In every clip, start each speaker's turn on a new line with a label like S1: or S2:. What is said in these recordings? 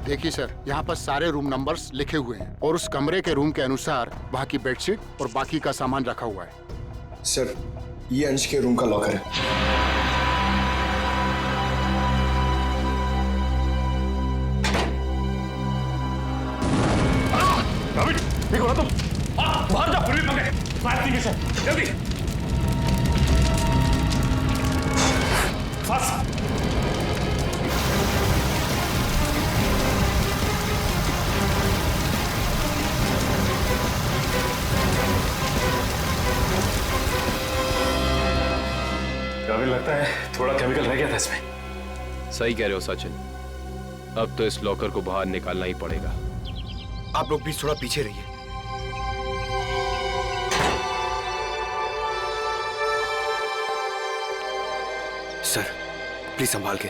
S1: देखिए सर, यहाँ पर सारे रूम नंबर्स लिखे हुए हैं और उस कमरे के रूम के अनुसार वहाँ की बेडशीट और बाकी का सामान रखा हुआ है।
S2: सर, ये अंश के रूम का लॉकर है।
S3: देखो ना तुम, बाहर जाओ, पूरी पकड़े, फायर टीम से, जल्दी। फास्ट। काबिल लगता है थोड़ा केमिकल रह गया था इसमें।
S4: सही कह रहे हो सचिन, अब तो इस लॉकर को बाहर निकालना ही पड़ेगा।
S2: आप लोग भी थोड़ा पीछे रहिए। सर, प्लीज संभाल के।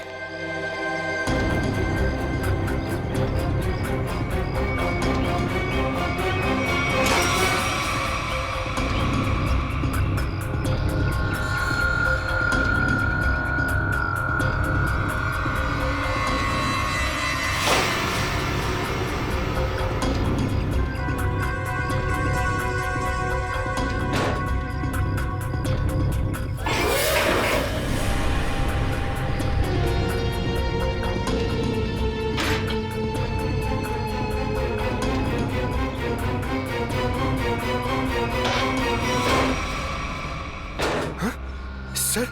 S2: सर,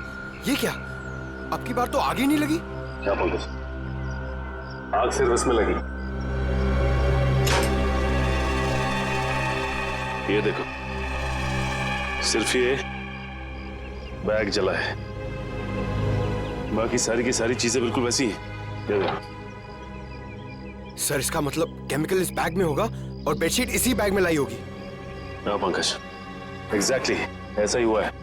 S2: ये क्या? आपकी बार तो आग ही नहीं लगी।
S3: क्या बोल रहे? आग सिर्फ इसमें लगी। ये देखो, सिर्फ ये बैग जला है, बाकी सारी की सारी चीजें बिल्कुल वैसी हैं। ये देखो।
S2: सर, इसका मतलब केमिकल इस बैग में होगा और बेडशीट इसी बैग में लाई होगी।
S3: हाँ पंकज, एग्जैक्टली ऐसा ही हुआ है।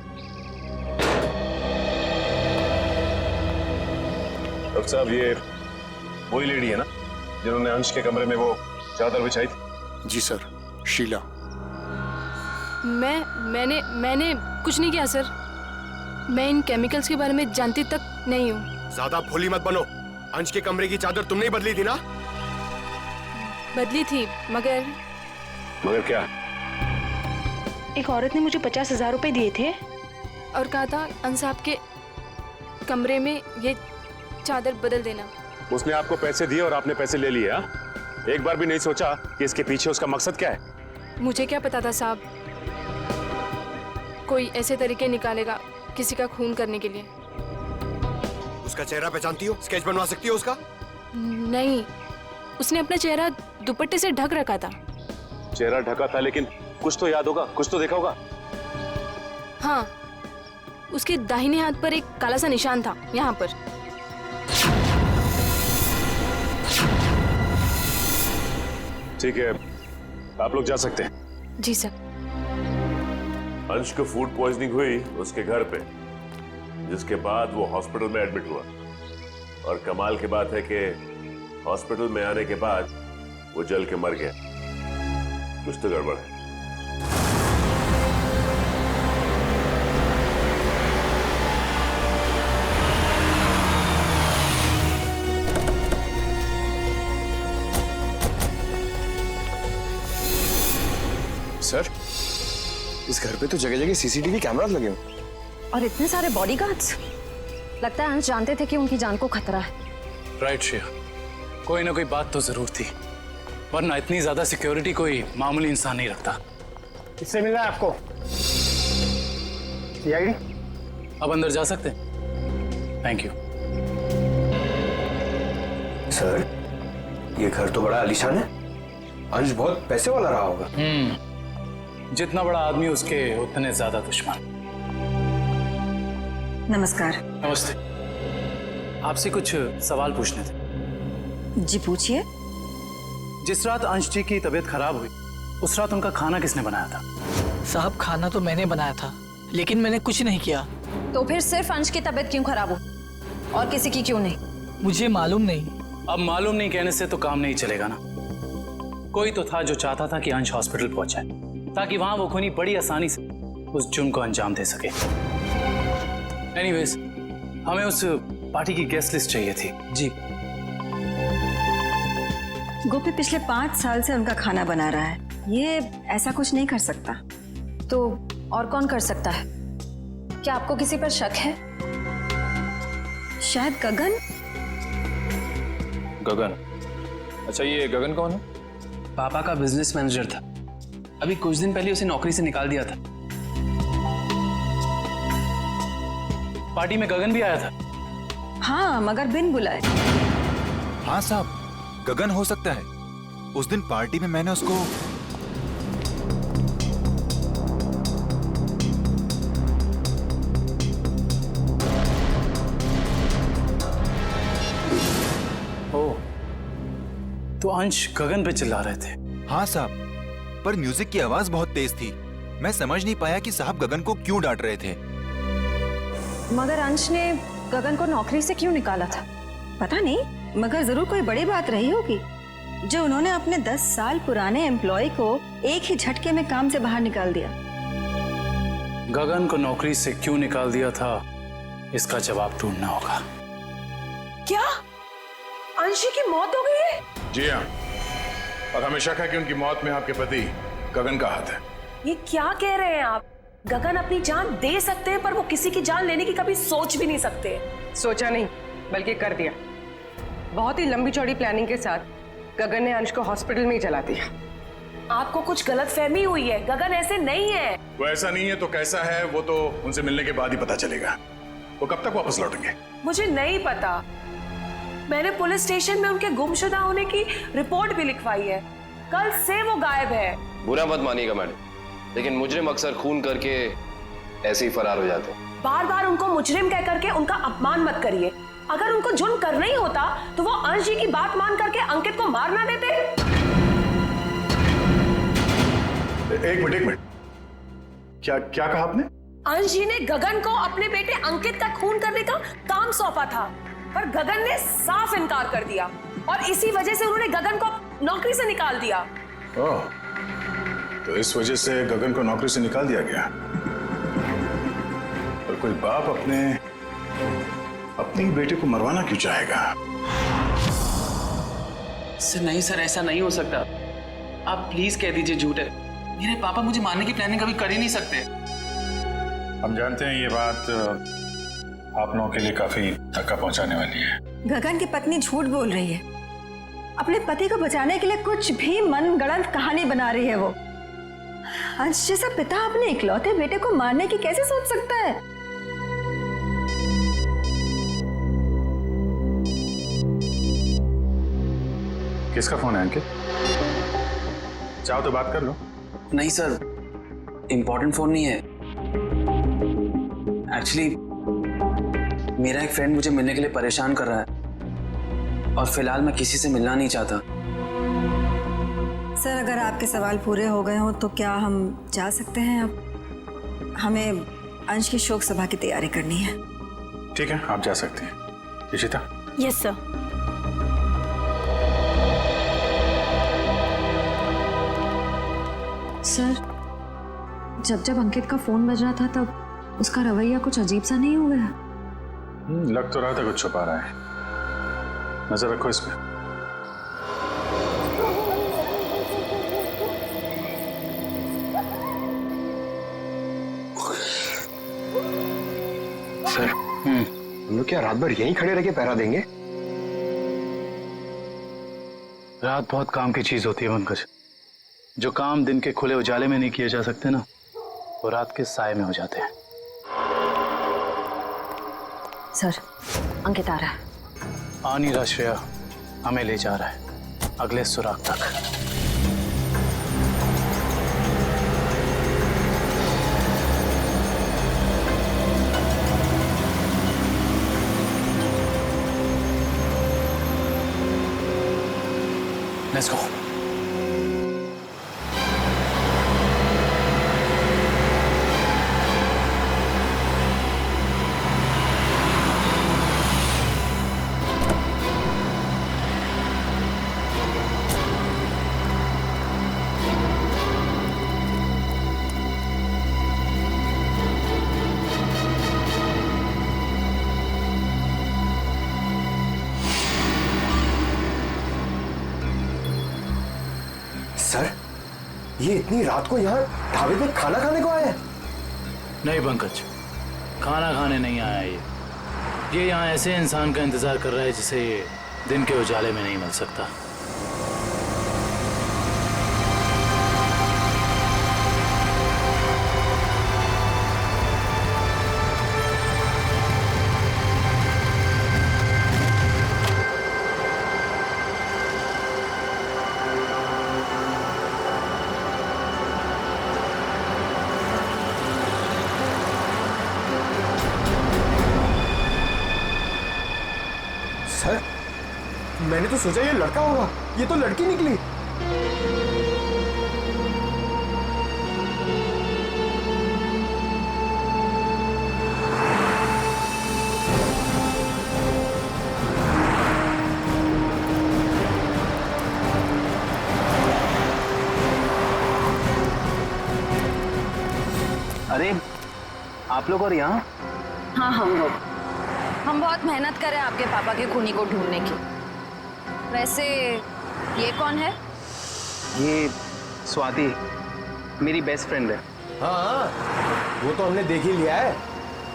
S3: डॉक्टर साहब, ये वही लेडी है ना जिन्होंने अंश के कमरे में वो चादर बिछाई थी?
S1: जी सर, शीला।
S5: मैंने कुछ नहीं किया सर। मैं इन केमिकल्स के बारे में जानती तक नहीं हूँ।
S2: ज्यादा भोली मत बनो। अंश के कमरे की चादर तुमने ही बदली थी ना?
S5: बदली थी, मगर
S3: क्या?
S5: एक औरत ने मुझे 50,000 रुपए दिए थे और कहा था अंश साहब के कमरे में ये चादर बदल देना।
S3: उसने आपको पैसे दिए और आपने पैसे ले लिए? एक बार भी नहीं सोचा कि इसके पीछे उसका मकसद क्या है?
S5: मुझे क्या पता था साहब, कोई ऐसे तरीके निकालेगा किसी का खून करने के लिए।
S2: उसका चेहरा पहचानती हो? स्केच बनवा सकती हो उसका?
S5: नहीं, उसने अपना चेहरा दुपट्टे से ढक रखा था।
S3: चेहरा ढका था, लेकिन कुछ तो याद होगा, कुछ तो देखा होगा।
S5: हाँ, उसके दाहिने हाथ पर एक काला सा निशान था, यहाँ पर।
S3: ठीक है, आप लोग जा सकते हैं।
S5: जी सर।
S3: अंश को फूड पॉइजनिंग हुई उसके घर पे, जिसके बाद वो हॉस्पिटल में एडमिट हुआ। और कमाल की बात है कि हॉस्पिटल में आने के बाद वो जल के मर गया। कुछ तो गड़बड़ है।
S2: सर, इस घर पे तो जगह जगह सीसीटीवी कैमरास लगे हैं।
S6: और इतने सारे बॉडीगार्ड्स। लगता है अंश जानते थे कि उनकी जान को खतरा है।
S7: राइट श्रेया, कोई ना कोई बात तो जरूर थी, वरना इतनी ज्यादा सिक्योरिटी कोई मामूली इंसान नहीं रखता।
S8: किससे मिला है आपको? सीआईडी?
S7: अब अंदर जा सकते हैं? Thank you.
S2: सर, ये घर तो बड़ा आलीशान है। अंश बहुत पैसे वाला रहा होगा।
S7: जितना बड़ा आदमी उसके उतने ज्यादा दुश्मन।
S6: नमस्कार।
S7: नमस्ते। आपसे कुछ सवाल पूछने थे।
S6: जी पूछिए।
S7: जिस रात अंश जी की तबीयत खराब हुई, उस रात उनका खाना किसने बनाया था?
S9: साहब, खाना तो मैंने बनाया था, लेकिन मैंने कुछ नहीं किया।
S6: तो फिर सिर्फ अंश की तबीयत क्यों खराब हो और किसी की क्यों नहीं?
S9: मुझे मालूम नहीं।
S7: अब मालूम नहीं कहने से तो काम नहीं चलेगा ना। कोई तो था जो चाहता था कि अंश हॉस्पिटल पहुंचे, ताकि वहां वो खूनी बड़ी आसानी से उस जुर्म को अंजाम दे सके। एनीवेज, हमें उस पार्टी की गेस्ट लिस्ट चाहिए थी।
S9: जी।
S10: गोपी पिछले 5 साल से उनका खाना बना रहा है, ये ऐसा कुछ नहीं कर सकता।
S6: तो और कौन कर सकता है? क्या आपको किसी पर शक है?
S10: शायद गगन।
S4: गगन? अच्छा, ये गगन कौन है?
S7: पापा का बिजनेस मैनेजर था। अभी कुछ दिन पहले उसे नौकरी से निकाल दिया था। पार्टी में गगन भी आया था।
S10: हाँ, मगर बिन बुलाए।
S11: हाँ साहब, गगन हो सकता है। उस दिन पार्टी में मैंने उसको
S7: तो अंश गगन पे चिल्ला रहे थे।
S11: हाँ साहब, पर म्यूजिक की आवाज बहुत तेज थी। मैं समझ नहीं पाया कि साहब गगन को क्यों डांट रहे थे।
S6: मगर अंश ने गगन को नौकरी से क्यों निकाला था?
S10: पता नहीं, मगर जरूर कोई बड़ी बात रही होगी जो उन्होंने अपने 10 साल पुराने एम्प्लॉय को एक ही झटके में काम से बाहर निकाल दिया।
S7: गगन को नौकरी से क्यों निकाल दिया था, इसका जवाब ढूंढना होगा।
S12: क्या अंशी की मौत हो गई है?
S13: जी हाँ, और हमें शक है कि उनकी मौत में आपके पति गगन का हाथ है।
S12: ये क्या कह रहे हैं आप? गगन अपनी जान दे सकते हैं, पर वो किसी की जान लेने की कभी सोच भी नहीं सकते।
S14: सोचा नहीं, बल्कि कर दिया। बहुत ही लंबी चौड़ी प्लानिंग के साथ गगन ने अंश को हॉस्पिटल में ही जला दिया।
S12: आपको कुछ गलतफहमी हुई है, गगन ऐसे नहीं है।
S13: वो ऐसा नहीं है तो कैसा है, वो तो उनसे मिलने के बाद ही पता चलेगा। वो कब तक वापस लौटेंगे?
S12: मुझे नहीं पता। मैंने पुलिस स्टेशन में उनके गुमशुदा होने की रिपोर्ट भी लिखवाई है। कल से वो गायब है।
S4: बुरा मत मानिएगा मैडम, लेकिन मुजरिम अक्सर खून करके ऐसे ही फरार हो जाते हैं।
S12: बार बार उनको मुजरिम कह करके उनका अपमान मत करिए। अगर उनको जुर्म करना ही होता तो वो अंश जी की बात मान करके अंकित को मार ना देते।
S13: एक मिनट, क्या कहा आपने?
S12: अंश जी ने गगन को अपने बेटे अंकित का खून करने का काम सौंपा था, पर गगन ने साफ इनकार कर दिया और इसी वजह से उन्होंने गगन को नौकरी से निकाल दिया।
S13: ओह, तो इस वजह से गगन को नौकरी से निकाल दिया गया। और कोई बाप अपने बेटे को मरवाना क्यों चाहेगा?
S7: सर नहीं सर, ऐसा नहीं हो सकता। आप प्लीज कह दीजिए झूठ है। मेरे पापा मुझे मारने की प्लानिंग कभी कर ही नहीं सकते।
S13: हम जानते हैं ये बात आप लोगों के लिए काफी धक्का पहुंचाने वाली है।
S10: गगन की पत्नी झूठ बोल रही है। अपने पति को बचाने के लिए कुछ भी मनगढ़ंत कहानी बना रही है वो। अंश जैसा पिता अपने इकलौते बेटे को मारने की कैसे सोच सकता है?
S13: किसका फोन है अंकित? चाहो तो बात कर लो।
S7: नहीं सर, इंपॉर्टेंट फोन नहीं है। एक्चुअली मेरा एक फ्रेंड मुझे मिलने के लिए परेशान कर रहा है और फिलहाल मैं किसी से मिलना नहीं चाहता।
S10: सर, अगर आपके सवाल पूरे हो गए हो तो क्या हम जा सकते हैं? अब हमें अंश की शोक सभा की तैयारी करनी है।
S13: ठीक है, आप जा सकते हैं। इशिता?
S5: Yes sir.
S6: सर, जब अंकित का फोन बज रहा था तब उसका रवैया कुछ अजीब सा नहीं हो गया?
S13: लग तो रहा था कुछ छुपा रहा है। नजर रखो इस पे।
S2: सर, हम लोग क्या रात भर यहीं खड़े रह के पहरा देंगे?
S7: रात बहुत काम की चीज होती है पंकज। जो काम दिन के खुले उजाले में नहीं किए जा सकते ना, वो रात के साए में हो जाते हैं।
S6: सर, अंकित आ रहा है।
S7: आ नहीं रहा श्रेया, हमें ले जा रहा है अगले सुराग तक। Let's go.
S2: सर, ये इतनी रात को यहाँ ढाबे पे खाना खाने को आया है?
S7: नहीं पंकज, खाना खाने नहीं आया ये यहाँ ऐसे इंसान का इंतजार कर रहा है जिसे दिन के उजाले में नहीं मिल सकता।
S2: सर, मैंने तो सोचा ये लड़का होगा, ये तो लड़की निकली।
S7: अरे आप लोग और यहाँ?
S5: हाँ हम बहुत मेहनत करें आपके पापा के खूनी को ढूंढने की। वैसे ये कौन है?
S4: ये स्वाति मेरी बेस्ट फ्रेंड है।
S2: हाँ, वो तो हमने देख ही लिया है।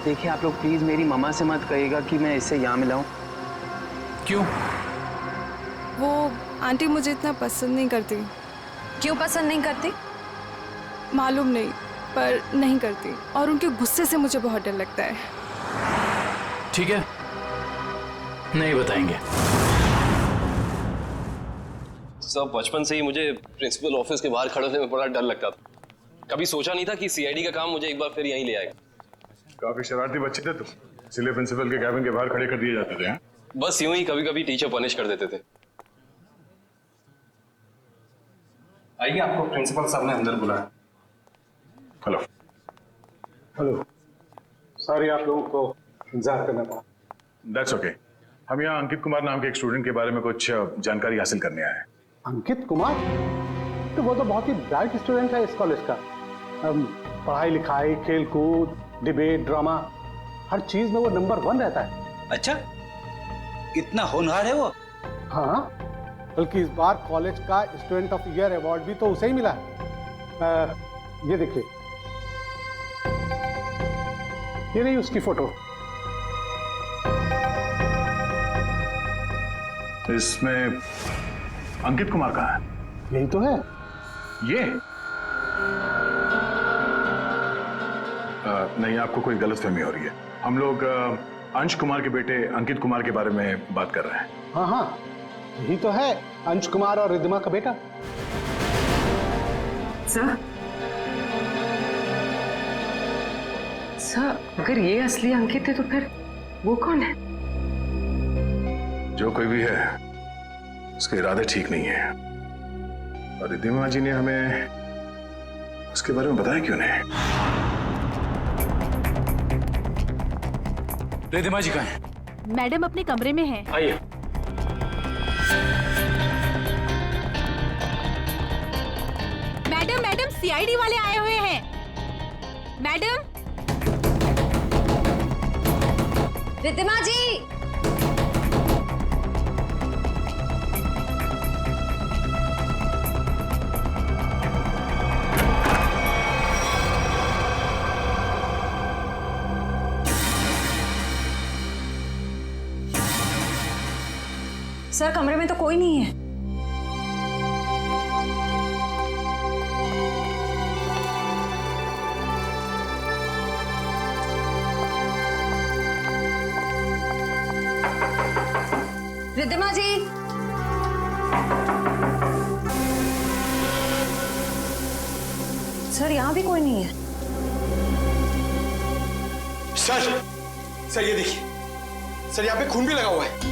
S4: देखिए आप लोग प्लीज मेरी मामा से मत कहिएगा कि मैं इससे यहाँ मिलाऊं।
S7: क्यों?
S5: वो आंटी मुझे इतना पसंद नहीं करती। क्यों पसंद नहीं करती? मालूम नहीं, पर नहीं करती, और उनके गुस्से से मुझे बहुत डर लगता है।
S7: ठीक है, नहीं बताएंगे।
S4: सब बचपन से ही मुझे प्रिंसिपल ऑफिस के बाहर खड़े होने में बड़ा डर लगता था। कभी सोचा नहीं था कि सीआईडी का काम मुझे एक बार फिर यहीं ले आएगा।
S13: काफी शरारती बच्चे थे तुम, इसलिए प्रिंसिपल के कैबिन के बाहर खड़े कर दिए जाते थे। हाँ?
S4: बस यूं ही कभी कभी टीचर पनिश कर देते थे।
S13: आइए, आपको प्रिंसिपल साहब ने अंदर बुलाया। हेलो।
S8: हेलो, सॉरी आप लोगों को इंतजार करना पड़ा।
S13: That's okay. हम यहाँ अंकित कुमार नाम के एक स्टूडेंट के बारे में कुछ जानकारी हासिल करने आए हैं।
S8: अंकित कुमार? तो वो तो बहुत ही ब्राइट स्टूडेंट है इस कॉलेज का। पढ़ाई लिखाई, खेल कूद, डिबेट, ड्रामा, हर चीज में वो नंबर 1 रहता है।
S15: अच्छा, इतना होनहार है वो?
S8: हाँ, बल्कि इस बार कॉलेज का स्टूडेंट ऑफ ईयर अवार्ड भी तो उसे ही मिला है। ये देखिए, ये नहीं उसकी फोटो।
S13: इसमें अंकित कुमार कहाँ है?
S8: यही तो है।
S13: ये नहीं, आपको कोई गलतफहमी हो रही है। हम लोग अंश कुमार के बेटे अंकित कुमार के बारे में बात कर रहे हैं।
S8: हाँ हाँ, यही तो है, अंश कुमार और रिद्धिमा का बेटा।
S14: सर, अगर ये असली अंकित है तो फिर वो कौन है?
S13: जो कोई भी है, उसके इरादे ठीक नहीं है, और रिद्धिमा जी ने हमें उसके बारे में बताया क्यों नहीं?
S7: रिद्धिमा जी कहाँ हैं?
S5: मैडम अपने कमरे में हैं।
S7: आइए।
S5: मैडम सीआईडी वाले आए हुए हैं। मैडम। रिद्धिमा जी।
S6: सर, कमरे में तो कोई नहीं है।
S5: रिद्धिमा जी।
S6: सर, यहाँ भी कोई नहीं है।
S2: सर ये देखिए, सर यहाँ पे खून भी लगा हुआ है।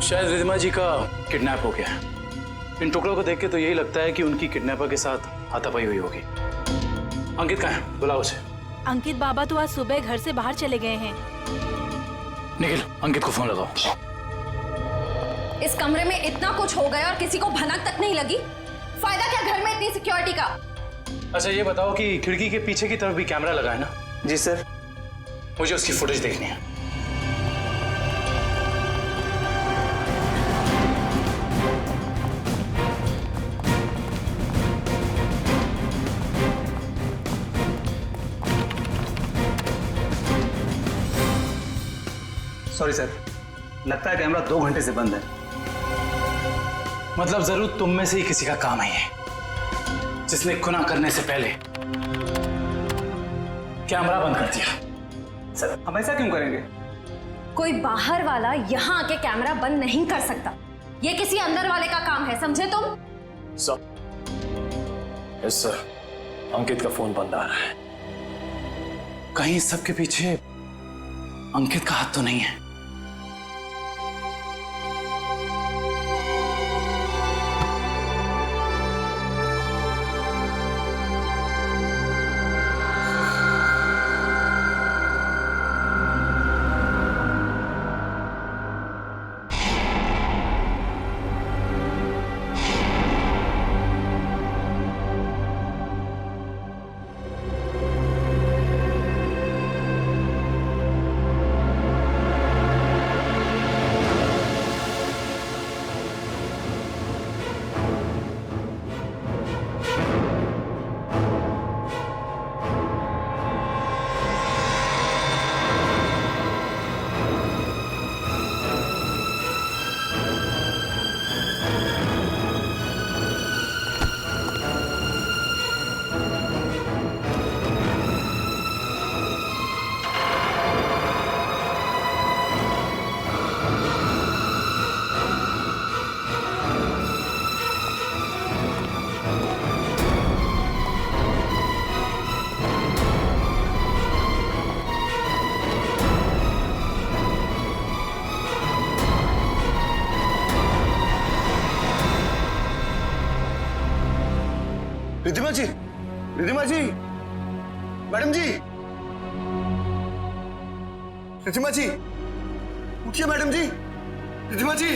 S7: शायद रिद्धिमा जी का किडनैप हो गया है। इन टुकड़ों को देख के तो यही लगता है कि उनकी किडनैपर के साथ हाथापाई हुई होगी। अंकित कहाँ है? बुलाओ उसे।
S5: अंकित बाबा तो आज सुबह घर से बाहर चले गए हैं।
S7: निखिल, अंकित को फोन लगाओ।
S5: इस कमरे में इतना कुछ हो गया और किसी को भनक तक नहीं लगी। फायदा क्या घर में इतनी सिक्योरिटी का?
S7: अच्छा ये बताओ कि खिड़की के पीछे की तरफ भी कैमरा लगा है ना?
S16: जी सर।
S7: मुझे उसकी फुटेज देखनी है।
S15: सॉरी सर, लगता है कैमरा 2 घंटे से बंद है।
S7: मतलब जरूर तुम में से ही किसी का काम है ये, जिसने गुनाह करने से पहले कैमरा बंद कर दिया।
S15: सर हम ऐसा क्यों करेंगे?
S6: कोई बाहर वाला यहाँ आके कैमरा बंद नहीं कर सकता। ये किसी अंदर वाले का काम है, समझे तुम?
S4: यस सर, अंकित का फोन बंद आ रहा है।
S7: कहीं इस सब के पीछे अंकित का हाथ तो नहीं है?
S2: रिद्धिमा जी, रिद्धिमा जी, मैडम जी, रिद्धिमा जी, उठिए मैडम जी, रिद्धिमा जी।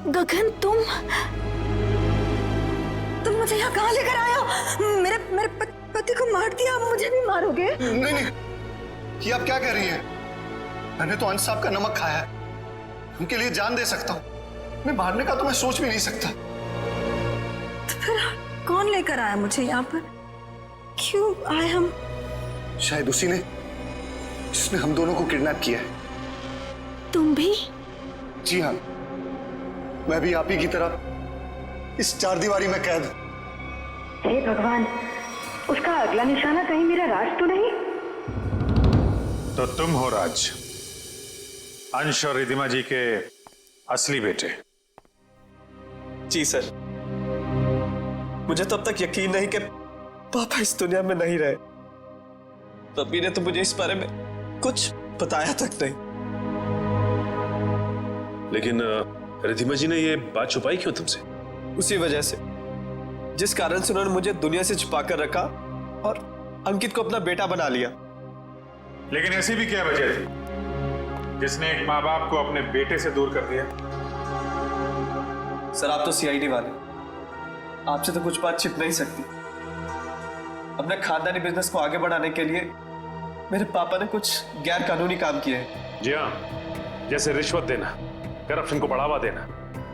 S10: गगन तुम मुझे यहाँ कहाँ लेकर आए हो? मेरे पति को मार दिया, अब मुझे भी मारोगे?
S2: नहीं नहीं, ये आप क्या कह रही हैं? मैंने तो अंश साहब का नमक खाया है, उनके लिए जान दे सकता हूँ। मैं मारने का तो मैं सोच भी नहीं सकता।
S10: तो फिर कौन लेकर आया मुझे यहाँ पर? क्यों आए हम?
S2: शायद उसी ने जिसने हम दोनों को किडनैप किया है।
S10: तुम भी?
S2: जी हाँ, मैं भी आप ही की तरह इस 4 दीवारी में कैद।
S10: हे भगवान, उसका अगला निशाना कहीं मेरा राज तो नहीं?
S13: तो तुम हो राज, अंश और रिद्धिमा जी के असली बेटे।
S16: जी सर, मुझे तब तक यकीन नहीं कि पापा इस दुनिया में नहीं रहे। पप्पी ने तो मुझे इस बारे में कुछ बताया तक नहीं।
S3: लेकिन रिद्धिमा जी ने ये बात छुपाई क्यों तुमसे?
S16: उसी वजह से जिस कारण से उन्होंने मुझे दुनिया से छुपा कर रखा और अंकित को अपना बेटा बना लिया।
S13: लेकिन ऐसी भी क्या वजह थी जिसने एक माँ बाप को अपने बेटे से दूर कर दिया?
S16: सर आप तो सीआईडी वाले, आपसे तो कुछ बात छिप नहीं सकती। अपने खानदानी बिजनेस को आगे बढ़ाने के लिए मेरे पापा ने कुछ गैर कानूनी काम किए हैं।
S3: जी हाँ, जैसे रिश्वत देना, करप्शन को बढ़ावा देना,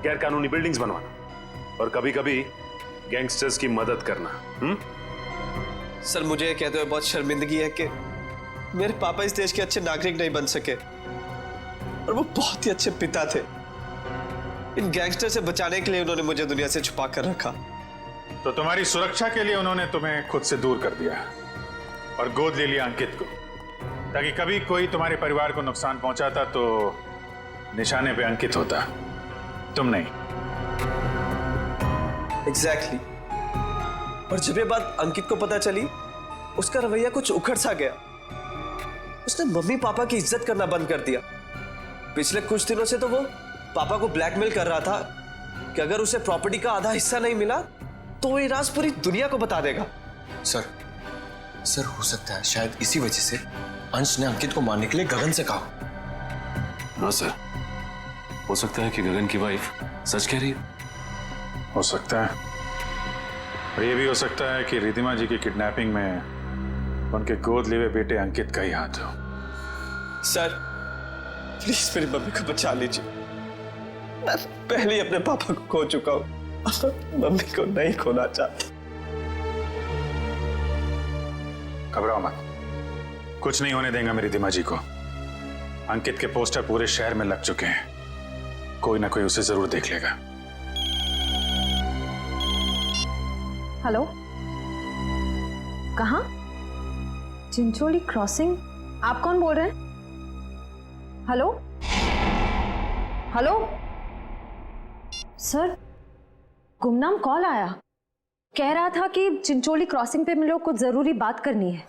S3: गैर कानूनी बिल्डिंग्स बनवाना और कभी कभी गैंगस्टर्स की मदद करना।
S16: सर मुझे ये कहते हुए बहुत शर्मिंदगी है कि मेरे पापा इस देश के अच्छे नागरिक नहीं बन सके और वो बहुत ही अच्छे पिता थे। इन गैंगस्टर से बचाने के लिए उन्होंने मुझे दुनिया से छुपा कर रखा।
S13: तो तुम्हारी सुरक्षा के लिए उन्होंने तुम्हें खुद से दूर कर दिया और गोद ले लिया अंकित को, ताकि कभी कोई तुम्हारे परिवार को नुकसान पहुंचाता तो निशाने पे अंकित होता, तुम नहीं।
S16: एग्जैक्टली। और जब ये बात अंकित को पता चली, उसका रवैया कुछ उखड़ सा गया। उसने मम्मी पापा की इज्जत करना बंद कर दिया। पिछले कुछ दिनों से तो वो पापा को ब्लैकमेल कर रहा था कि अगर उसे प्रॉपर्टी का आधा हिस्सा नहीं मिला तो वो ये राज पूरी दुनिया को बता देगा।
S2: सर हो सकता है शायद इसी वजह से अंश ने अंकित को मारने के लिए गगन से कहा।
S3: हाँ सर, हो सकता है कि गगन की वाइफ सच कह रही है
S13: हो सकता है, और ये भी हो सकता है कि रिधिमा जी की किडनैपिंग में उनके गोद लिए हुए बेटे अंकित का ही हाथ हो।
S16: सर प्लीज मेरी मम्मी को बचा लीजिए। मैं पहले ही अपने पापा को खो चुका हूं, मम्मी को नहीं खोना चाहता।
S13: घबराओ मत, कुछ नहीं होने देंगे मेरी रिधिमा जी को। अंकित के पोस्टर पूरे शहर में लग चुके हैं, कोई ना कोई उसे जरूर देख लेगा।
S6: हेलो, कहाँ? चिंचोली क्रॉसिंग? आप कौन बोल रहे हैं? हेलो हेलो सर, गुमनाम कॉल आया, कह रहा था कि चिंचोली क्रॉसिंग पे मिलो, कुछ जरूरी बात करनी है।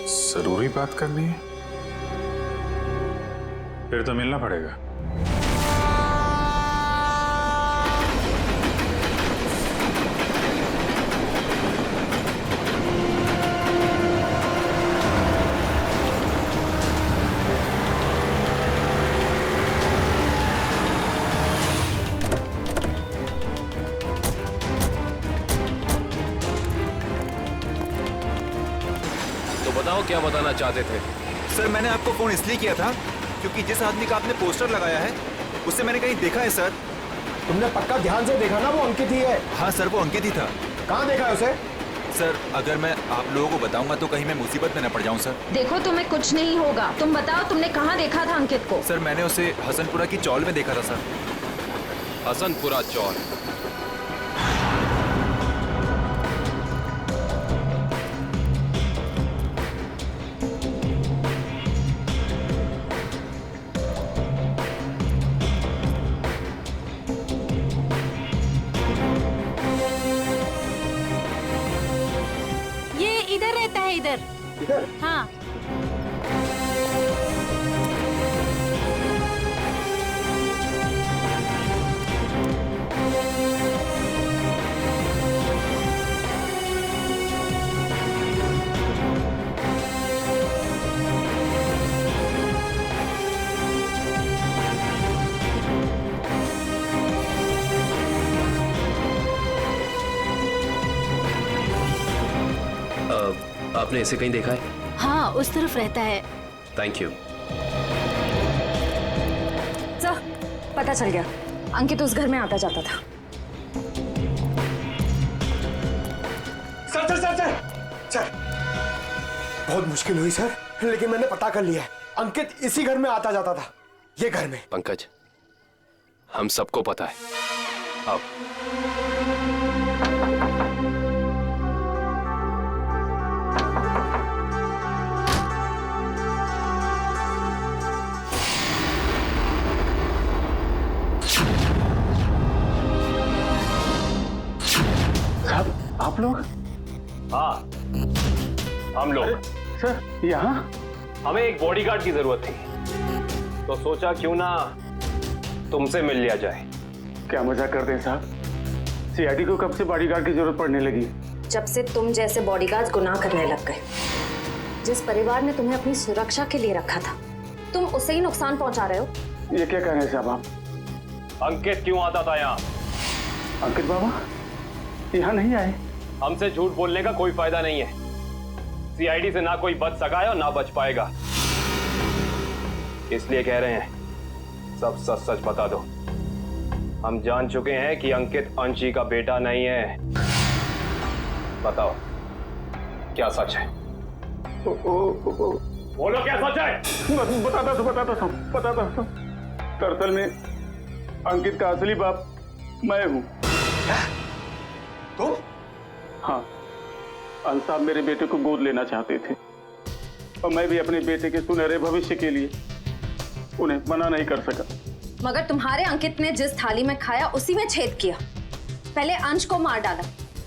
S13: जरूरी बात करनी है? फिर तो मिलना पड़ेगा।
S4: बताओ क्या बताना चाहते थे?
S11: सर मैंने आपको फोन इसलिए किया था क्योंकि जिस आदमी का आपने पोस्टर लगाया है उसे मैंने कहीं देखा है सर।
S17: तुमने पक्का ध्यान से देखा ना? वो अंकित ही है।
S11: हाँ सर, वो अंकित ही था।
S17: कहाँ देखा है उसे?
S11: सर अगर मैं आप लोगों को बताऊंगा तो कहीं मैं मुसीबत में न पड़ जाऊं सर।
S6: देखो तुम्हें कुछ नहीं होगा, तुम बताओ तुमने कहाँ देखा था अंकित को?
S11: सर मैंने उसे हसनपुरा की चौल में देखा था सर।
S4: हसनपुरा चौल?
S18: इधर रहता है, इधर। हाँ।
S4: आपने इसे कहीं देखा है?
S18: हाँ, उस तरफ रहता है।
S4: Thank you.
S6: सर, पता चल गया, अंकित उस घर में आता जाता था।
S17: Sir sir sir sir sir, बहुत मुश्किल हुई सर, लेकिन मैंने पता कर लिया है, अंकित इसी घर में आता जाता था, ये घर में।
S4: पंकज, हम सबको पता है। अब
S8: आप लोग?
S4: हाँ, हम लोग।
S8: सर यहाँ?
S4: हमें एक बॉडीगार्ड की जरूरत थी, तो सोचा क्यों ना तुमसे मिल लिया जाए।
S8: क्या मजाक करते हैं साहब? सीआईडी को कब से बॉडीगार्ड की जरूरत पड़ने लगी?
S6: जब से तुम जैसे बॉडीगार्ड गुनाह करने लग गए। जिस परिवार ने तुम्हें अपनी सुरक्षा के लिए रखा था, तुम उसे ही नुकसान पहुंचा रहे हो।
S8: ये क्या कह रहे हैं साहब आप?
S4: अंकित क्यों आता था यहाँ?
S8: अंकित बाबा यहाँ नहीं आए।
S4: हमसे झूठ बोलने का कोई फायदा नहीं है। सीआईडी से ना कोई बच सका है और ना बच पाएगा, इसलिए कह रहे हैं सब सच सच बता दो। हम जान चुके हैं कि अंकित अंशी का बेटा नहीं है। बताओ क्या सच है? बोलो क्या सच है?
S8: बताता हूँ। दरअसल में अंकित का असली बाप मैं हूँ।
S17: तुम?
S8: हाँ, अंश साहब मेरे बेटे को गोद लेना चाहते थे और मैं भी अपने बेटे के सुनहरे भविष्य के लिए उन्हें मना नहीं कर सका।
S6: मगर तुम्हारे अंकित ने जिस थाली में खाया उसी में छेद किया। पहले अंश को मार डाला,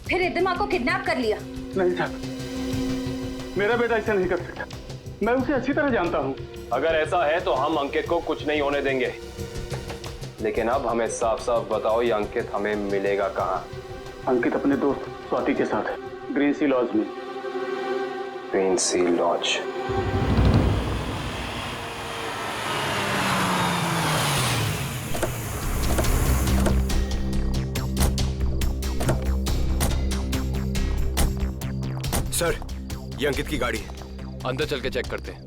S6: फिर रिद्धिमा को किडनैप कर लिया।
S8: नहीं साहब, मेरा बेटा ऐसा नहीं कर सकता, मैं उसे अच्छी तरह जानता हूँ।
S4: अगर ऐसा है तो हम अंकित को कुछ नहीं होने देंगे, लेकिन अब हमें साफ साफ बताओ ये अंकित हमें मिलेगा कहाँ?
S8: अंकित अपने दोस्त स्वाति के साथ है, ग्रीन सी लॉज में।
S4: ग्रीन सी लॉज?
S17: सर, ये अंकित की गाड़ी है।
S19: अंदर चल के चेक करते हैं।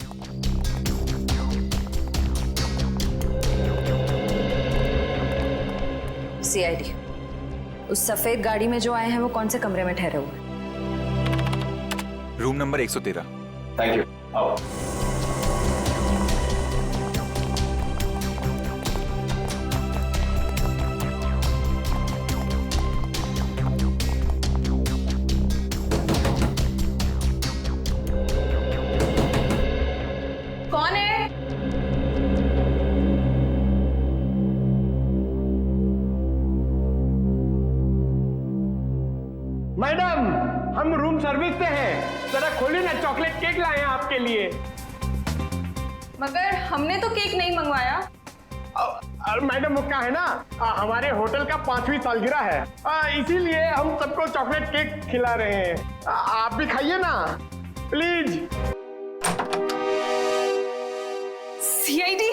S6: सीआईडी, उस सफेद गाड़ी में जो आए हैं वो कौन से कमरे में ठहरे हुए?
S11: Room number 113।
S4: Thank you. आओ।
S12: कौन है?
S17: मैडम, हम रूम सर्विस से हैं। जरा खोलिए ना, चॉकलेट केक लाए हैं आपके लिए।
S5: मगर हमने तो केक नहीं मंगवाया।
S17: मैडम, वो क्या है ना, हमारे होटल का 5वीं सालगिरह है, इसीलिए हम सबको चॉकलेट केक खिला रहे हैं। आप भी खाइए ना, प्लीज।
S5: सीआईडी,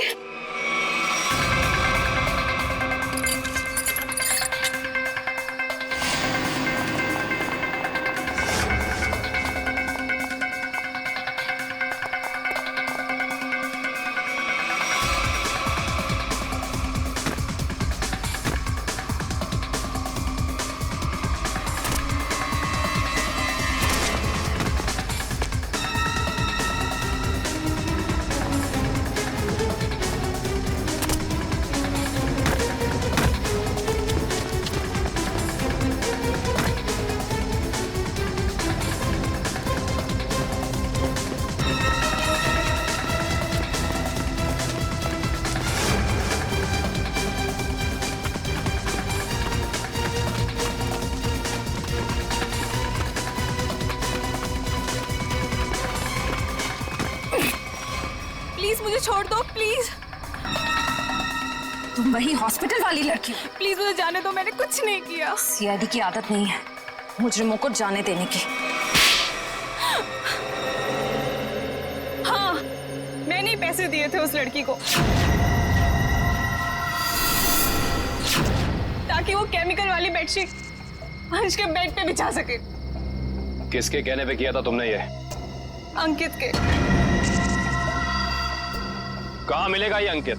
S5: प्लीज मुझे छोड़ दो, प्लीज।
S6: तुम वही हॉस्पिटल वाली लड़की हो?
S5: प्लीज मुझे जाने दो, मैंने कुछ नहीं किया।
S6: सीआईडी की आदत नहीं है मुजरिमों को जाने देने की।
S5: हाँ, मैंने ही पैसे दिए थे उस लड़की को ताकि वो केमिकल वाली बेडशीट अंश के बेड पे बिछा सके।
S4: किसके कहने पे किया था तुमने ये?
S5: अंकित के।
S4: कहाँ मिलेगा ये अंकित?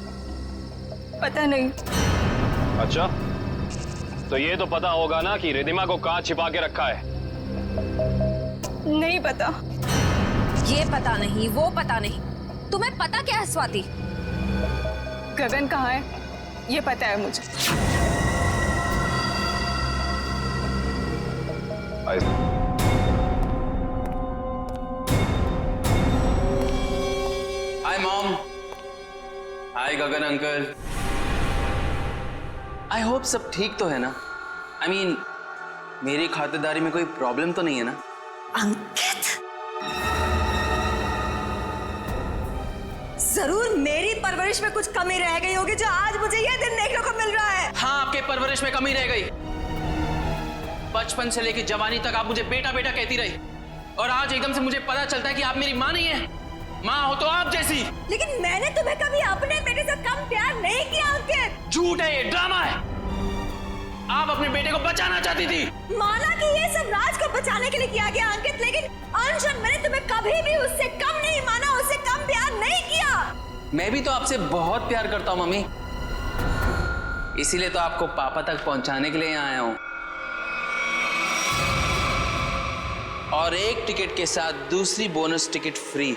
S5: पता नहीं।
S4: अच्छा, तो ये तो पता होगा ना कि रिधिमा को कहाँ छिपा के रखा है?
S5: नहीं पता।
S6: ये पता नहीं, वो पता नहीं, तुम्हें पता क्या है स्वाति?
S5: गगन कहाँ है ये पता है मुझे।
S7: Hi mom. Hi Gagan uncle. I hope सब ठीक तो है ना? आई मीन मेरी खातिरदारी में कोई प्रॉब्लम तो नहीं है ना?
S10: अंकित, जरूर मेरी परवरिश में कुछ कमी रह गई होगी जो आज मुझे यह दिन देखने को मिल रहा है।
S7: हाँ, आपके परवरिश में कमी रह गई। बचपन से लेकर जवानी तक आप मुझे बेटा बेटा कहती रही और आज एकदम से मुझे पता चलता है कि आप मेरी माँ नहीं है। माँ हो तो आप जैसी।
S10: लेकिन मैंने तुम्हें कभी अपने बेटे से कम प्यार नहीं किया अंकित।
S7: झूठ है, ये ड्रामा है। आप अपने बेटे को बचाना चाहती थी।
S10: माना कि ये सब राज को बचाने के लिए किया गया अंकित, लेकिन अंश और मैंने तुम्हें कभी भी उससे कम नहीं माना, उससे कम प्यार नहीं किया।
S7: मैं भी तो आपसे बहुत प्यार करता हूँ मम्मी, इसीलिए तो आपको पापा तक पहुंचाने के लिए यहाँ आया हूँ। और एक टिकट के साथ दूसरी बोनस टिकट फ्री।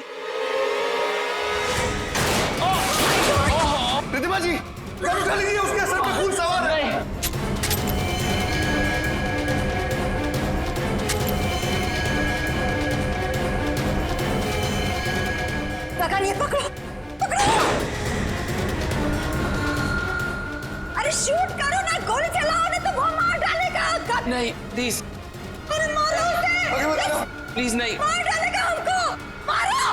S2: रिधिमा जी, गाड़ी उठा लीजिए, उसके सर पे खून सवार है।
S10: पकड़िए, पकड़ो, पकड़ो। अरे शूट करो ना, गोली चलाओ ना, तो वो मार डालेगा।
S7: नहीं प्लीज,
S10: अरे मारो उसे।
S7: प्लीज नहीं।
S10: मार डालेगा हमको, मारो।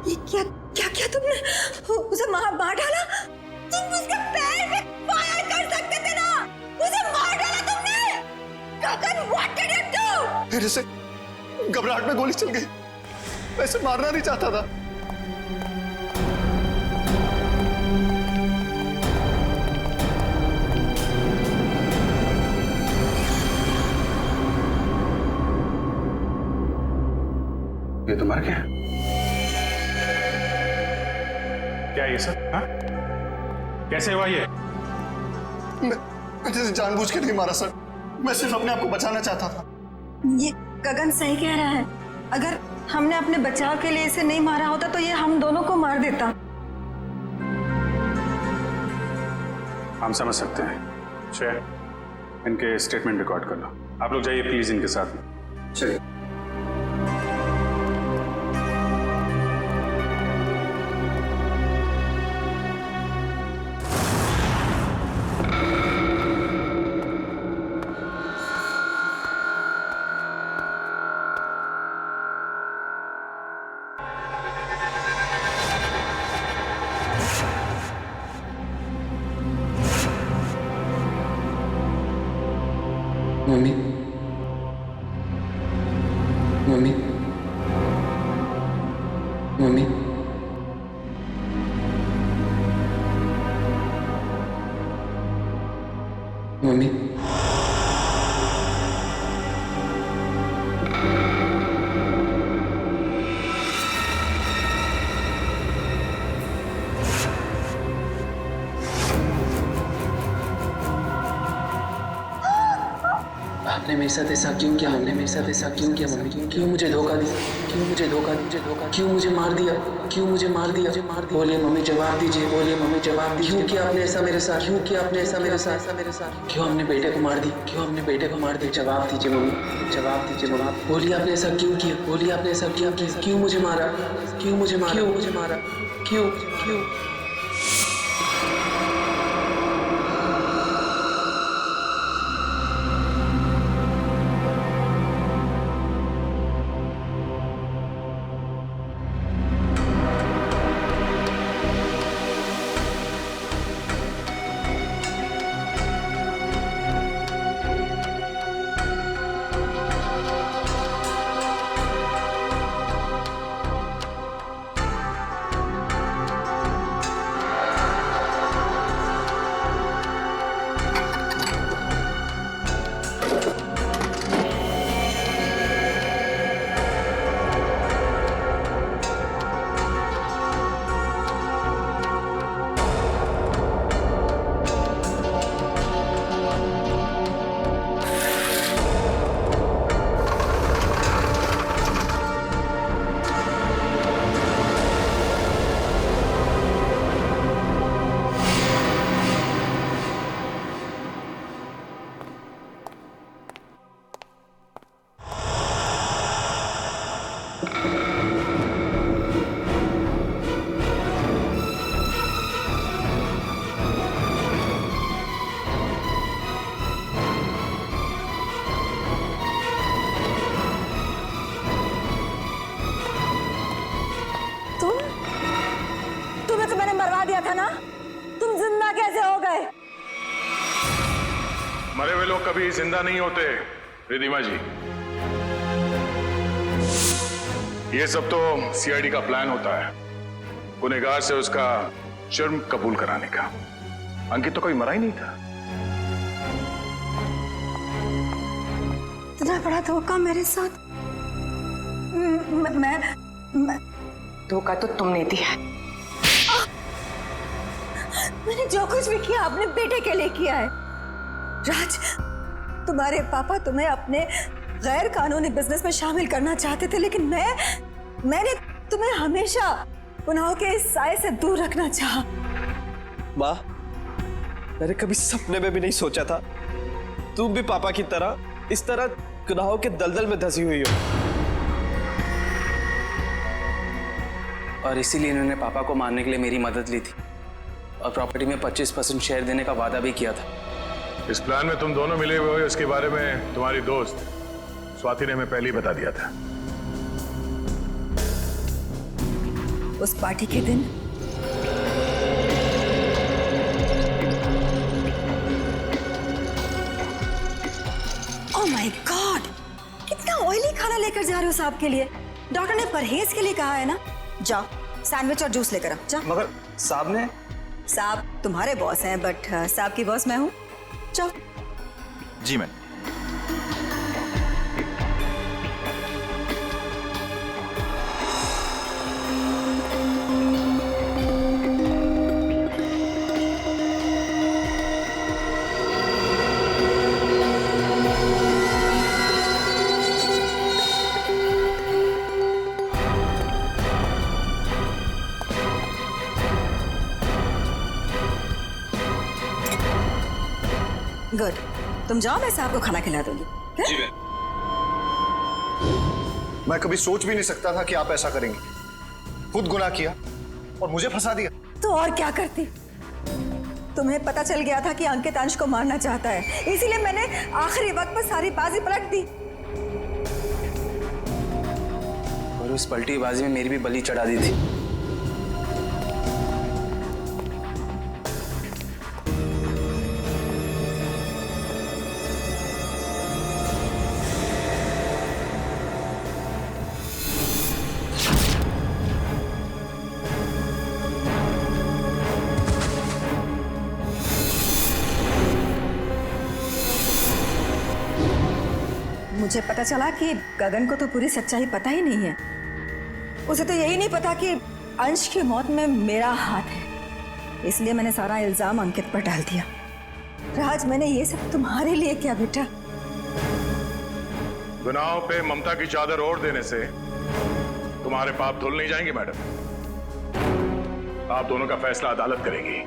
S10: ये क्या क्या क्या तुमने उसे मार डाला? तुम उसके पैर पे फायर कर सकते थे ना मुझे मार डाला तुमने। गगन, what did you do?
S2: मेरे से घबराहट में गोली चल गई। वैसे मारना नहीं चाहता था।
S13: ये तो मर गया। क्या ये सब? हाँ? कैसे हुआ ये?
S2: मैं जैसे जानबूझ के नहीं मारा सर। मैं सिर्फ अपने आप को बचाना चाहता था।
S10: ये गगन सही कह रहा है। अगर हमने अपने बचाव के लिए इसे नहीं मारा होता तो ये हम दोनों को मार देता।
S13: हम समझ सकते हैं। श्रेया, इनके स्टेटमेंट रिकॉर्ड कर लो। आप लोग जाइए प्लीज इनके साथ में।
S2: चलिए।
S20: मम्मी, मम्मी, मम्मी, मम्मी, आपने मेरे साथ ऐसा क्यों किया? हमने मेरे साथ ऐसा क्यों किया मम्मी? क्यों मुझे धोखा दिया? क्यों मुझे धोखा दिया? क्यों मुझे मार दिया? क्यों मुझे मार दिया? बोलिए मम्मी, जवाब दीजिए। बोलिए मम्मी, जवाब दीजिए। क्यों किया आपने ऐसा मेरे साथ? क्यों किया आपने ऐसा मेरे साथ? क्यों हमने बेटे को मार दी? क्यों हमने बेटे को मार दी? जवाब दीजिए मम्मी, जवाब दीजिए मम्मी। बोलिए आपने ऐसा क्यों किया? बोलिए आपने ऐसा क्यों किया? क्यों मुझे मारा? क्यों मुझे मारा? क्यों मुझे मारा? क्यों क्यों?
S13: मरे हुए लोग कभी जिंदा नहीं होते रिधिमा जी। ये सब तो सीआईडी का प्लान होता है गुनहगार से उसका जुर्म कबूल कराने का। अंकित तो कभी मरा ही नहीं था।
S10: इतना बड़ा धोखा मेरे साथ। मैं
S14: धोखा तो तुमने दिया।
S10: मैंने जो कुछ भी किया अपने बेटे के लिए किया है। राज, तुम्हारे पापा तुम्हें अपने गैर कानूनी बिजनेस में शामिल करना चाहते थे, लेकिन मैंने तुम्हें हमेशा गुनाहों के इस साए से दूर रखना चाहा।
S16: माँ, मैंने कभी सपने में भी नहीं सोचा था तुम भी पापा की तरह इस तरह गुनाहों के दलदल में धंसी हुई हो।
S7: और इसीलिए इन्होंने पापा को मारने के लिए मेरी मदद ली थी और प्रॉपर्टी में 25% शेयर देने का वादा भी किया था।
S13: इस प्लान में तुम दोनों मिले हुए हो, इसके बारे में तुम्हारी दोस्त स्वाति ने हमें पहले ही बता दिया था।
S10: उस पार्टी के दिन ओह माय गॉड, कितना ऑयली खाना लेकर जा रहे हो साहब के लिए? डॉक्टर ने परहेज के लिए कहा है ना। जाओ सैंडविच और जूस लेकर आओ, जाओ।
S16: मगर साहब ने?
S10: साहब तुम्हारे बॉस हैं, बट साहब की बॉस मैं हूँ। जाओ।
S11: जी मैम।
S10: गुड, तुम जाओ, मैं साहब को खाना खिला दूंगी।
S16: जी मैम।
S2: मैं कभी सोच भी नहीं सकता था कि आप ऐसा करेंगे। खुद गुनाह किया और मुझे फंसा दिया।
S10: तो और क्या करती? तुम्हें पता चल गया था कि अंकित अंश को मारना चाहता है, इसीलिए मैंने आखिरी वक्त पर सारी बाजी पलट दी।
S15: और उस पलटी बाजी में मेरी भी बलि चढ़ा दी थी।
S10: मुझे पता चला कि गगन को तो पूरी सच्चाई पता ही नहीं है। उसे तो यही नहीं पता कि अंश की मौत में मेरा हाथ है, इसलिए मैंने सारा इल्जाम अंकित पर डाल दिया। राज, मैंने ये सब तुम्हारे लिए किया बेटा।
S13: गुनाहों पे ममता की चादर ओढ़ देने से तुम्हारे पाप धुल नहीं जाएंगे मैडम। आप दोनों का फैसला अदालत करेगी,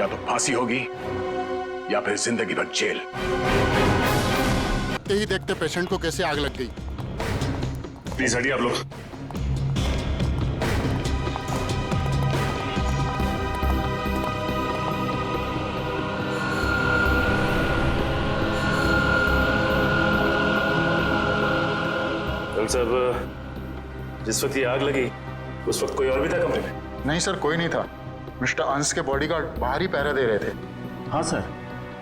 S13: या तो फांसी होगी या फिर जिंदगी भर जेल।
S1: यही देखते पेशेंट को कैसे आग लग गई।
S13: प्लीज हटिए आप लोग।
S3: साहब, जिस वक्त ये आग लगी उस वक्त कोई और भी था कमरे में?
S1: नहीं सर, कोई नहीं था। मिस्टर अंश के बॉडीगार्ड बाहर ही पहरा दे रहे थे।
S21: हाँ सर,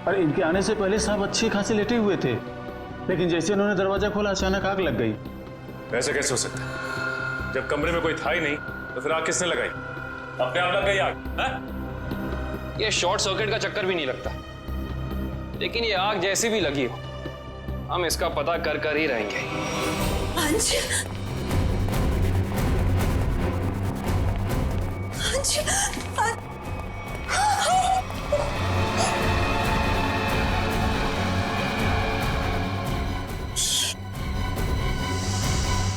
S21: अरे इनके आने से पहले साहब अच्छी खासी लेटे हुए थे, लेकिन जैसे उन्होंने दरवाजा खोला अचानक आग लग गई।
S3: ऐसा कैसे हो सकता है? जब कमरे में कोई था ही नहीं तो फिर आग किसने लगाई? अपने आप लग गई आग?
S20: ये शॉर्ट सर्किट का चक्कर भी नहीं लगता, लेकिन ये आग जैसी भी लगी हो, हम इसका पता कर ही रहेंगे।
S10: अंश, अंश,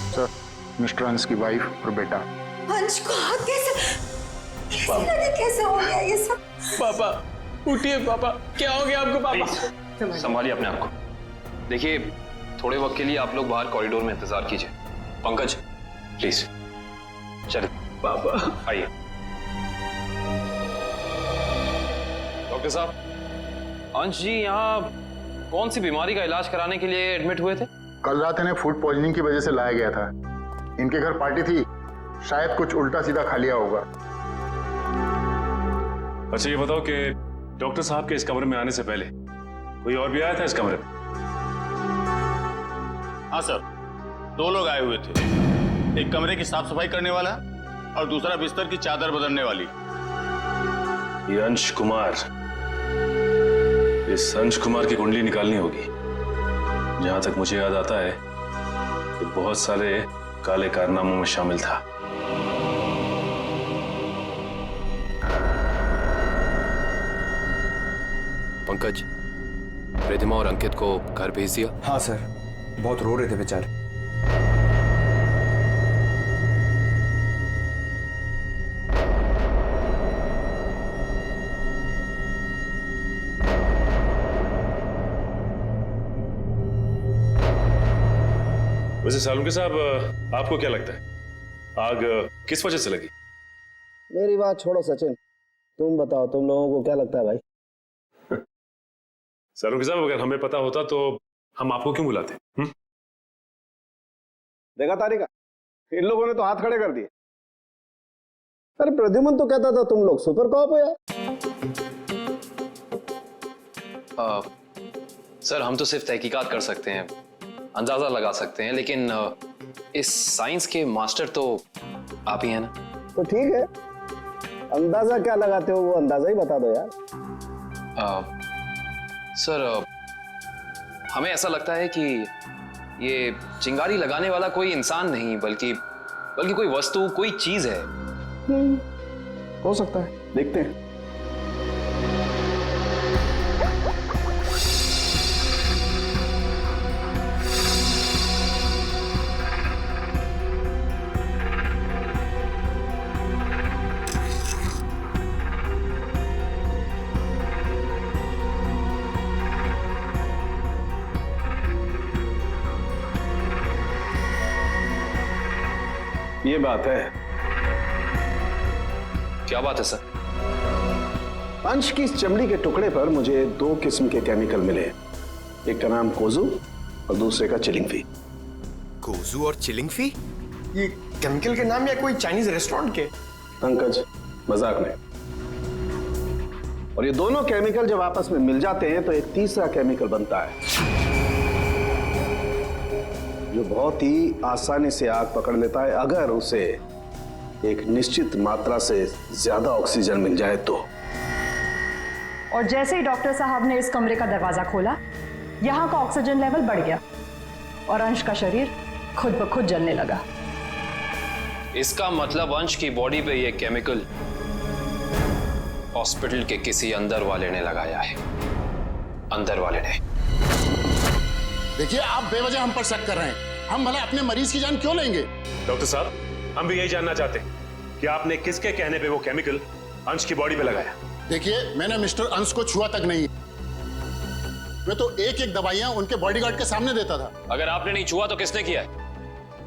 S1: सर, मिस्टर अंश की वाइफ और बेटा।
S10: अंश को हाथ कैसे लगे? कैसे हो गया ये सब?
S15: पापा उठिए, पापा क्या हो गया आपको? पापा
S20: संभालिए अपने आप को। देखिए, थोड़े वक्त के लिए आप लोग बाहर कॉरिडोर में इंतजार कीजिए। पंकज प्लीज चल।
S15: पापा
S20: आइए। डॉक्टर साहब, अंश जी यहाँ कौन सी बीमारी का इलाज कराने के लिए एडमिट हुए थे?
S1: कल रात इन्हें फूड पॉइजनिंग की वजह से लाया गया था। इनके घर पार्टी थी, शायद कुछ उल्टा सीधा खा लिया होगा।
S3: अच्छा ये बताओ कि डॉक्टर साहब के इस कमरे में आने से पहले कोई और भी आया था इस कमरे में?
S21: हाँ सर, 2 लोग आए हुए थे। एक कमरे की साफ सफाई करने वाला और दूसरा बिस्तर की चादर बदलने वाली।
S3: ये अंश कुमार, इस अंश कुमार की कुंडली निकालनी होगी। जहां तक मुझे याद आता है कि बहुत सारे काले कारनामों में शामिल था।
S19: पंकज, रिधिमा और अंकित को घर भेज दिया?
S16: हाँ सर, बहुत रो रहे थे बेचारे।
S3: वैसे सालुंके साहब, आपको क्या लगता है आग किस वजह से लगी?
S22: मेरी बात छोड़ो सचिन, तुम बताओ, तुम लोगों को क्या लगता है भाई?
S3: सालुंके साहब, अगर हमें पता होता तो हम आपको क्यों बुलाते?
S17: देखा तारिका, इन लोगों ने तो हाथ खड़े कर दिए। अरे प्रद्युमन तो कहता था तुम लोग सुपर कॉप हो यार।
S19: सर हम तो सिर्फ तहकीकात कर सकते हैं, अंदाजा लगा सकते हैं, लेकिन इस साइंस के मास्टर तो आप ही हैं ना।
S22: तो ठीक है, अंदाजा क्या लगाते हो वो अंदाजा ही बता दो यार।
S19: सर हमें ऐसा लगता है कि ये चिंगारी लगाने वाला कोई इंसान नहीं बल्कि कोई वस्तु, कोई चीज है।
S22: हो सकता है, देखते हैं। ये बात है।
S19: क्या बात है सर?
S22: अंश की इस चमड़ी के टुकड़े पर मुझे 2 किस्म के केमिकल मिले। एक का नाम कोजू और दूसरे का चिलिंगफी।
S11: कोजू और चिलिंगफी?
S17: ये केमिकल के नाम या कोई चाइनीज रेस्टोरेंट के?
S22: पंकज, मजाक में। और ये दोनों केमिकल जब आपस में मिल जाते हैं तो एक तीसरा केमिकल बनता है जो बहुत ही आसानी से आग पकड़ लेता है अगर उसे एक निश्चित मात्रा से ज्यादा ऑक्सीजन मिल जाए तो।
S14: और जैसे ही डॉक्टर साहब ने इस कमरे का दरवाजा खोला, यहाँ का ऑक्सीजन लेवल बढ़ गया और अंश का शरीर खुद ब खुद जलने लगा।
S19: इसका मतलब अंश की बॉडी पे ये केमिकल हॉस्पिटल के किसी अंदर वाले ने लगाया है। अंदर वाले ने।
S1: देखिए, आप बेवजह हम पर शक कर रहे हैं। हम भला अपने मरीज की जान क्यों लेंगे?
S3: डॉक्टर साहब, हम भी यही जानना चाहते हैं कि आपने किसके कहने पे वो केमिकल अंश की बॉडी पे लगाया।
S1: देखिए, मैंने मिस्टर अंश को छुआ तक नहीं। मैं तो एक एक दवाइयां उनके बॉडीगार्ड के सामने देता था।
S19: अगर आपने नहीं छुआ तो किसने किया है?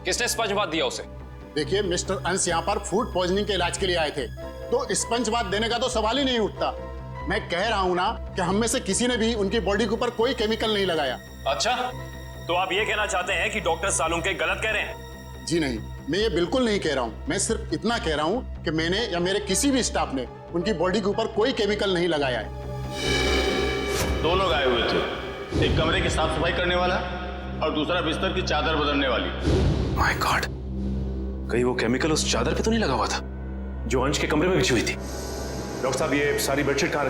S19: किसने स्पंज बात दिया उसे?
S1: देखिए, मिस्टर अंश यहाँ पर फूड पॉइजनिंग के इलाज के लिए आए थे, तो स्पंज बात देने का तो सवाल ही नहीं उठता। मैं कह रहा हूँ ना कि हम में से किसी ने भी उनकी बॉडी के ऊपर कोई केमिकल नहीं लगाया।
S3: अच्छा, तो आप ये कहना चाहते हैं कि डॉक्टर सालुंके गलत कह रहे हैं?
S1: जी नहीं, मैं ये बिल्कुल नहीं कह रहा हूँ। मैं सिर्फ इतना कह रहा हूँ कि मैंने या मेरे किसी भी स्टाफ ने उनकी बॉडी के ऊपर कोई केमिकल नहीं लगाया है।
S21: 2 लोग आए हुए थे, एक कमरे की साफ सफाई करने वाला और दूसरा बिस्तर की चादर बदलने वाली।
S3: माय गॉड, कहीं वो केमिकल उस चादर पे तो नहीं लगा हुआ था जो अंश के कमरे में बिछी हुई थी? डॉक्टर साहब, ये सारी बेडशीट कहाँ